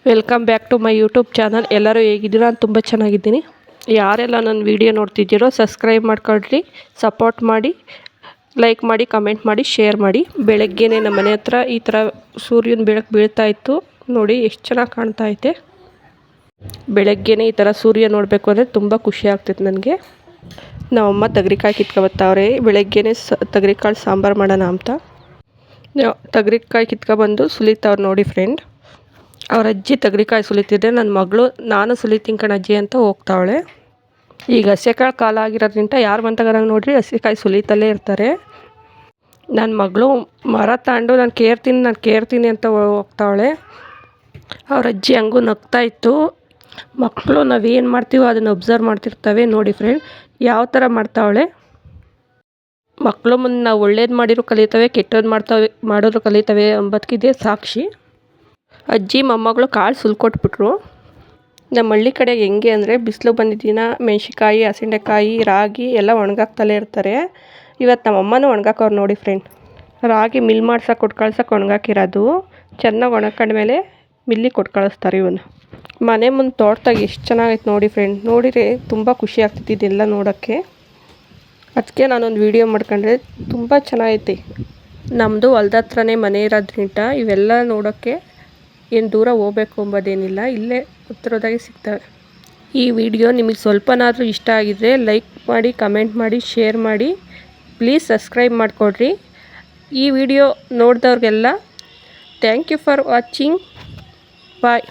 Welcome back to my YouTube channel. ಎಲ್ಲರೂ ಹೇಗಿದ್ದೀರಾ? ನಾನು ತುಂಬ ಚೆನ್ನಾಗಿದ್ದೀನಿ. ಯಾರೆಲ್ಲ ನನ್ನ ವೀಡಿಯೋ ನೋಡ್ತಿದ್ದೀರೋ ಸಬ್ಸ್ಕ್ರೈಬ್ ಮಾಡ್ಕೊಳ್ರಿ, ಸಪೋರ್ಟ್ ಮಾಡಿ, ಲೈಕ್ ಮಾಡಿ, ಕಮೆಂಟ್ ಮಾಡಿ, ಶೇರ್ ಮಾಡಿ. ಬೆಳಗ್ಗೆನೇ ನಮ್ಮ ಮನೆ ಹತ್ರ ಈ ಥರ ಸೂರ್ಯನ ಬೆಳಕು ಬೀಳ್ತಾ ಇತ್ತು ನೋಡಿ, ಎಷ್ಟು ಚೆನ್ನಾಗಿ ಕಾಣ್ತಾ ಐತೆ. ಬೆಳಗ್ಗೆನೇ ಈ ಥರ ಸೂರ್ಯ ನೋಡಬೇಕು ಅಂದರೆ ತುಂಬ ಖುಷಿ ಆಗ್ತೈತೆ ನನಗೆ. ನಮ್ಮಮ್ಮ ತಗರಿಕಾಯಿ ಕಿತ್ಕೊಬತ್ತವ್ರೆ. ಬೆಳಗ್ಗೆನೇ ತಗರಿಕಾಳು ಸಾಂಬಾರು ಮಾಡೋಣ ಅಂತ ತಗರಿಕಾಯಿ ಕಿತ್ಕೊಬಂದು ಸುಲಿತಾವ್ರು ನೋಡಿ ಫ್ರೆಂಡ್. ಅವ್ರ ಅಜ್ಜಿ ತಗರಿಕಾಯಿ ಸುಲಿತಿದ್ರೆ ನನ್ನ ಮಗಳು ನಾನು ಸುಲಿತೀನಿ ಕಣಜ್ಜಿ ಅಂತ ಹೋಗ್ತಾವಳೆ. ಈಗ ಹಸೆಕಾಳು ಕಾಲ ಆಗಿರೋದ್ರಿಂದ ಯಾರು ಬಂತಾಗ ನೋಡ್ರಿ ಹಸೆಕಾಯಿ ಸುಲಿತಲ್ಲೇ ಇರ್ತಾರೆ. ನನ್ನ ಮಗಳು ಮರ ತಗೊಂಡು ನಾನು ಕೇರ್ತೀನಿ ಅಂತ ಹೋಗ್ತಾವಳೆ. ಅವ್ರ ಅಜ್ಜಿ ಹಂಗೂ ನಗ್ತಾ ಇತ್ತು. ಮಕ್ಕಳು ನಾವೇನು ಮಾಡ್ತೀವೋ ಅದನ್ನು ಒಬ್ಸರ್ವ್ ಮಾಡ್ತಿರ್ತವೆ ನೋಡಿ ಫ್ರೆಂಡ್, ಯಾವ ಥರ ಮಾಡ್ತಾವಳೆ. ಮಕ್ಕಳು ಮುಂದೆ ನಾವು ಒಳ್ಳೇದು ಮಾಡಿದ್ರು ಕಲಿತವೆ, ಕೆಟ್ಟದ್ದು ಮಾಡೋದು ಕಲಿತವೆ ಎಂಬುದಕ್ಕಿದೆ ಸಾಕ್ಷಿ. ಅಜ್ಜಿ ಮೊಮ್ಮಗಳು ಕಾಳು ಸುಲ್ಕೊಟ್ಬಿಟ್ರು. ನಮ್ಮ ಹಳ್ಳಿ ಕಡೆ ಹೆಂಗೆ ಅಂದರೆ ಬಿಸಿಲು ಬಂದಿದ್ದಿನ ಮೆಣಸಿನ್ಕಾಯಿ, ಹಸಿಂಡೆಕಾಯಿ, ರಾಗಿ ಎಲ್ಲ ಒಣಗಾಕ್ತಲೇ ಇರ್ತಾರೆ. ಇವತ್ತು ನಮ್ಮಮ್ಮನೂ ಒಣಗಾಕವ್ರು ನೋಡಿ ಫ್ರೆಂಡ್. ರಾಗಿ ಮಿಲ್ ಮಾಡ್ಸೋಕೆ ಕೊಟ್ಟು ಕಳ್ಸೋಕೆ ಒಣಗಾಕಿರೋದು ಚೆನ್ನಾಗಿ ಒಣಕೊಂಡ್ಮೇಲೆ ಮಿಲ್ಲಿಗೆ ಕೊಟ್ಟು ಕಳಿಸ್ತಾರೆ ಇವನು. ಮನೆ ಮುಂದೆ ತೋಟದಾಗ ಎಷ್ಟು ಚೆನ್ನಾಗೈತೆ ನೋಡಿ ಫ್ರೆಂಡ್. ನೋಡಿದರೆ ತುಂಬ ಖುಷಿ ಆಗ್ತೈತಿ ಇದೆಲ್ಲ ನೋಡೋಕ್ಕೆ. ಅದಕ್ಕೆ ನಾನೊಂದು ವೀಡಿಯೋ ಮಾಡ್ಕೊಂಡ್ರೆ ತುಂಬ ಚೆನ್ನಾಗೈತಿ. ನಮ್ಮದು ಹೊಲ್ದ ಹತ್ರನೇ ಮನೆ ಇರೋದ್ರಿಂದ ಇವೆಲ್ಲ ನೋಡೋಕ್ಕೆ ಏನು ದೂರ ಹೋಗ್ಬೇಕು ಎಂಬುದೇನಿಲ್ಲ, ಇಲ್ಲೇ ಹತ್ತಿರದಾಗೆ ಸಿಗ್ತವೆ. ಈ ವಿಡಿಯೋ ನಿಮಗೆ ಸ್ವಲ್ಪನಾದರೂ ಇಷ್ಟ ಆಗಿದರೆ ಲೈಕ್ ಮಾಡಿ, ಕಮೆಂಟ್ ಮಾಡಿ, ಶೇರ್ ಮಾಡಿ, ಪ್ಲೀಸ್ ಸಬ್ಸ್ಕ್ರೈಬ್ ಮಾಡಿಕೊಡ್ರಿ. ಈ ವಿಡಿಯೋ ನೋಡಿದವ್ರಿಗೆಲ್ಲ thank you for watching. Bye.